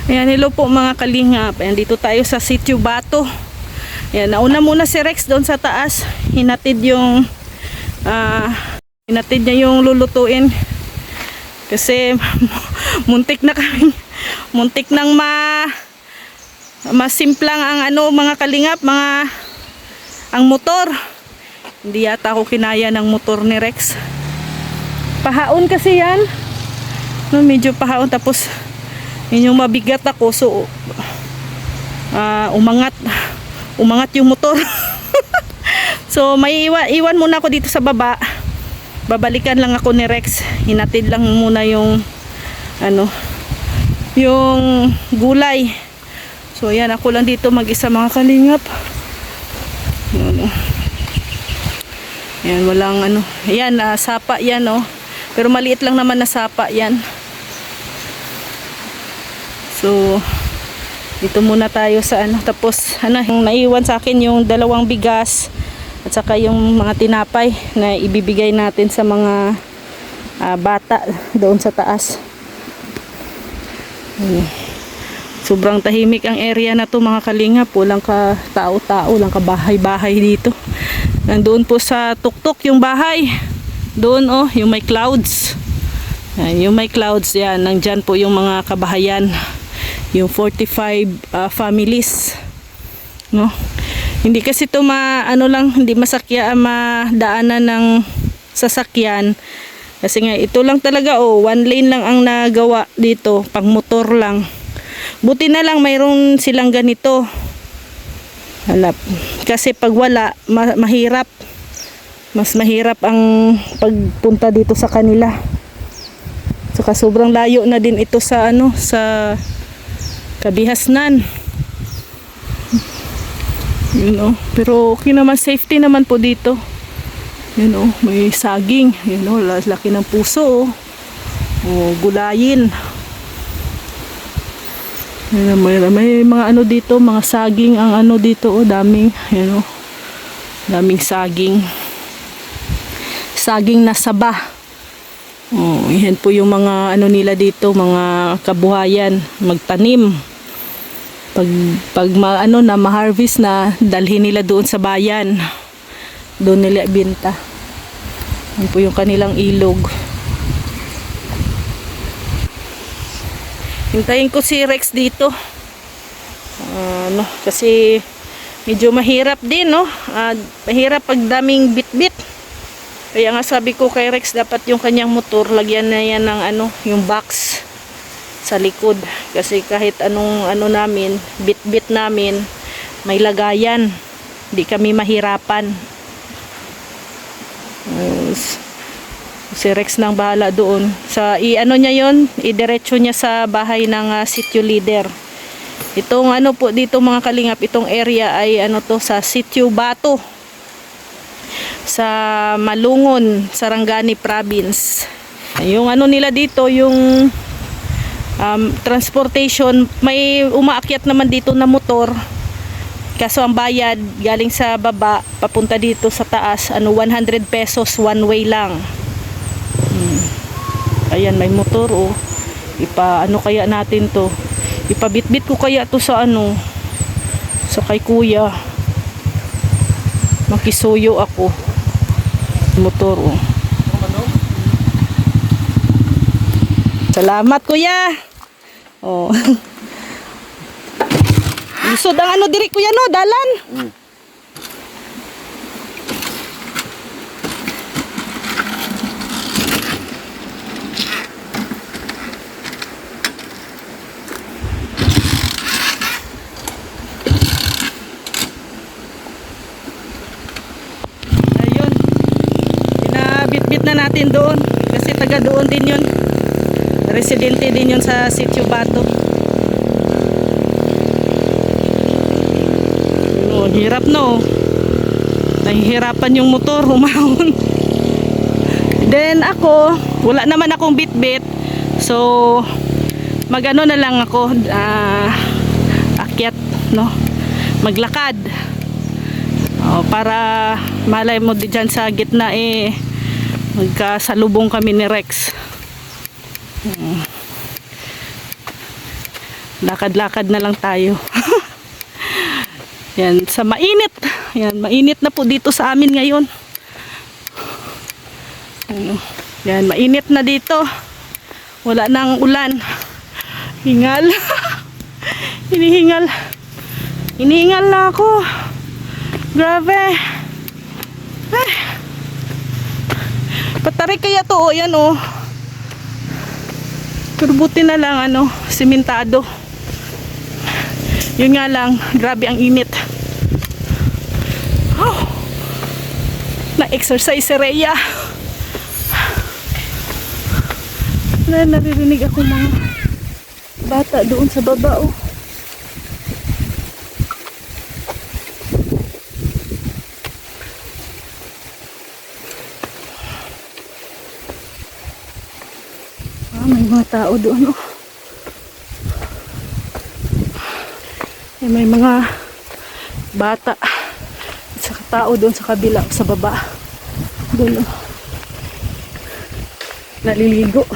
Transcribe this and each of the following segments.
Ayan, hello po mga kalingap. Ayan, dito tayo sa Sitio Bato. Ayan, nauna muna si Rex doon sa taas. Hinatid niya yung lulutuin. Kasi muntik na kami. Muntik nang masimplang ang mga kalingap, ang motor. Hindi yata ako kinaya ng motor ni Rex. Pahaon kasi yan. No, medyo pahaon, tapos yun yung mabigat ako, so umangat yung motor. So may iwan muna ako dito sa baba. Babalikan lang ako ni Rex. Hinatid lang muna yung yung gulay. So yan, ako lang dito mag-isa mga kalingap. Yan, walang yan, sapa yan, oh. Pero maliit lang naman na sapa yan. So dito muna tayo sa tapos yung naiwan sa akin yung 2 bigas at saka yung mga tinapay na ibibigay natin sa mga bata doon sa taas. Sobrang tahimik ang area na to mga kalingap. Walang ka tao-tao, walang ka bahay-bahay dito. Nandoon po sa tuktok yung bahay. Doon, oh, yung may clouds. Yung may clouds yan, nandyan po yung mga kabahayan. Yung 45 families, no? Hindi kasi ito hindi madaanan ng sasakyan kasi nga ito lang talaga, 1 lane lang ang nagawa dito, pang motor lang. Buti na lang mayroon silang ganito. Kasi pag wala, mahirap. Mas mahirap ang pagpunta dito sa kanila. Saka sobrang layo na din ito sa sa Kabihasnan. Pero okay naman, safety naman po dito. May saging, laki ng puso, gulayin. May mga dito, mga saging ang dito, daming, daming saging. Saging na saba. Yan po yung mga nila dito, mga kabuhayan, magtanim. Pag ma-harvest na, dalhin nila doon sa bayan. Doon nila binta. Yan po yung kanilang ilog. Hintayin ko si Rex dito. Kasi medyo mahirap din, no? Mahirap pag daming bitbit. Kaya nga sabi ko kay Rex, dapat yung kanyang motor, lagyan na yan ng yung box sa likod. Kasi kahit anong namin, bit-bit namin, may lagayan. Hindi kami mahirapan. Si Rex nang bahala doon. Niya yon, idiretso niya sa bahay ng sitio leader. Itong po dito mga kalingap, itong area ay sa Sitio Bato. Sa Malungon, Sarangani Province. Yung nila dito, yung transportation, may umaakyat naman dito na motor. Kaso ang bayad galing sa baba papunta dito sa taas, 100 pesos one way lang. Ayan, may motor, oh. Kaya natin to? Ipabitbit ko kaya to sa sa kay kuya. Makisuyo ako. Motor, oh. Salamat kuya. Oh. Lisod ang diri kuya, no, dalan. Ayun. Binabit-bit na natin doon kasi taga doon din 'yun. Residente din 'yun sa Sitio Bato. Hirap, no? Nahihirapan yung motor, humahon. Then ako, wala naman akong bit-bit. So na lang ako, akyat, no? Maglakad. Para malay mo diyan sa gitna magkasalubong kami ni Rex. Lakad-lakad na lang tayo. Yan, sa mainit. Yan, mainit na po dito sa amin ngayon. Ano, yan, mainit na dito. Wala nang ulan. Hingal. Hinihingal. Hinihingal na ako. Grabe. Ay. Patarik kaya to, oh, yan oh. Pero buti na lang ano, simentado. Yun nga lang, grabe ang init. Oh, na-exercise si Rhea. Naririnig ako mga bata doon sa baba oh. May mga tao doon oh. May mga bata at saka tao doon sa kabila sa baba doon oh. Naliligo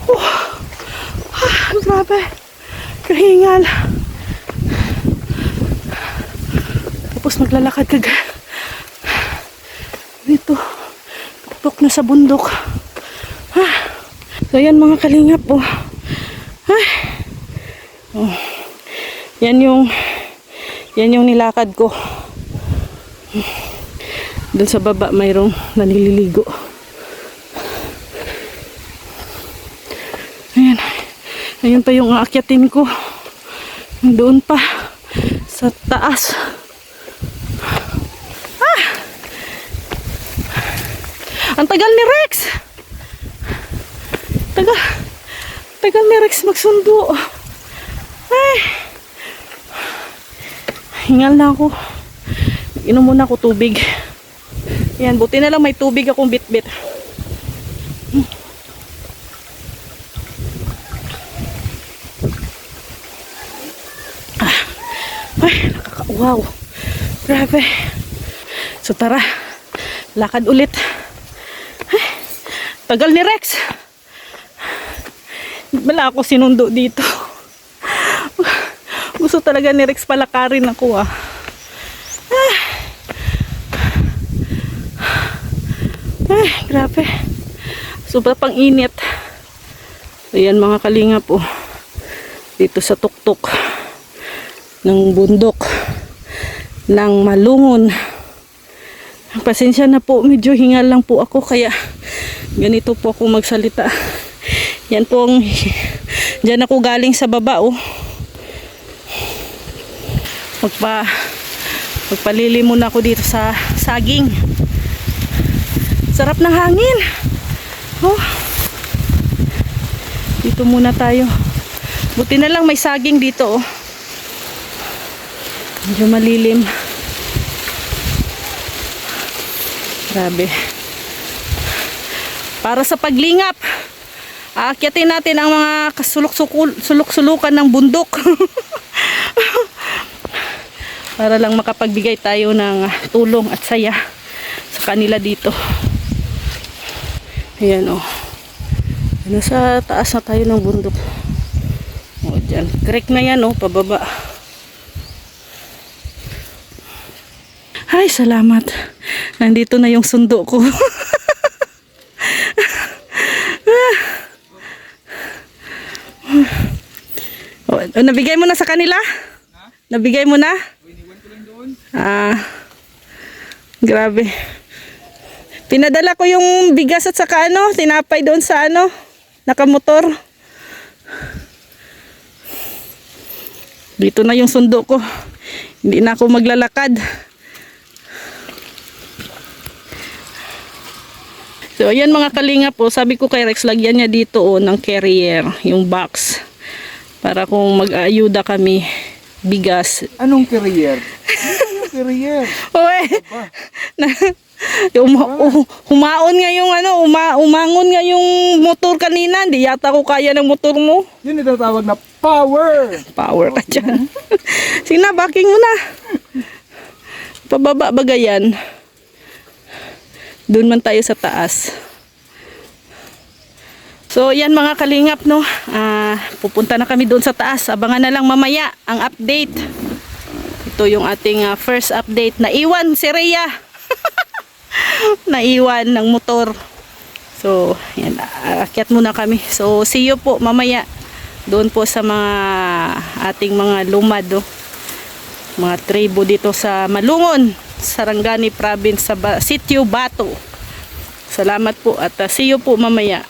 oh. Grabe kahingal tapos maglalakad ka dito tuktok na sa bundok so yan mga kalingap oh. Oh. Yan yung nilakad ko. Doon sa baba mayroong naliligo. Ayan. Ayun pa yung aakyatin ko. Doon pa sa taas. Ang tagal ni Rex. Tagal ni Rex magsundo. Ay. Hingal na ako. Inom muna ako tubig. Yan, buti na lang may tubig akong bit-bit. Ay, nakakauhaw. Grabe. So tara, lakad ulit. Ay, tagal ni Rex. Wala ako sinundo dito. Gusto talaga ni Rex palakarin ako ah. Ay, grabe. Sobra pang init. Ayan mga kalingap po. Dito sa tuktok ng bundok ng Malungon. Pasensya na po, medyo hingal lang po ako kaya ganito po ako magsalita. Yan po ang dyan ako galing sa baba oh. Magpalili muna ako dito sa saging. Sarap ng hangin. Oh. Dito muna tayo. Buti na lang may saging dito oh. Medyo malilim. Grabe. Para sa paglingap, aakyatin natin ang mga sulok-sulukan ng bundok. Para lang makapagbigay tayo ng tulong at saya sa kanila dito. Ayan o. Nasa taas na tayo ng bundok. O dyan. Creek na yan o, pababa. Ay, salamat. Nandito na yung sundo ko. O, nabigay mo na sa kanila? Nabigay mo na? Grabe. Pinadala ko yung bigas at saka ano, tinapay doon sa ano, nakamotor. Dito na yung sundo ko. Hindi na ako maglalakad. So ayan mga kalinga po, sabi ko kay Rex, lagyan niya dito oh, ng carrier, yung box. Para kung mag-ayuda kami, bigas. Anong carrier? Anong carrier? Oy. Humaon nga yung ano, umangon nga yung motor kanina. Hindi yata ko kaya ng motor mo. Yun itatawag na power. Power ka dyan. Sige na, backing mo na. Pababa ba yan? Doon man tayo sa taas. So yan mga kalingap, no. Pupunta na kami doon sa taas. Abangan na lang mamaya ang update. Ito yung ating first update. Naiwan si Rhea. Naiwan ng motor. So yan, aakyat muna kami. So see you po mamaya doon po sa mga ating mga lumad, no? Mga tribo dito sa Malungon, Sarangani Province, sa Sitio Bato. Salamat po at see you po mamaya.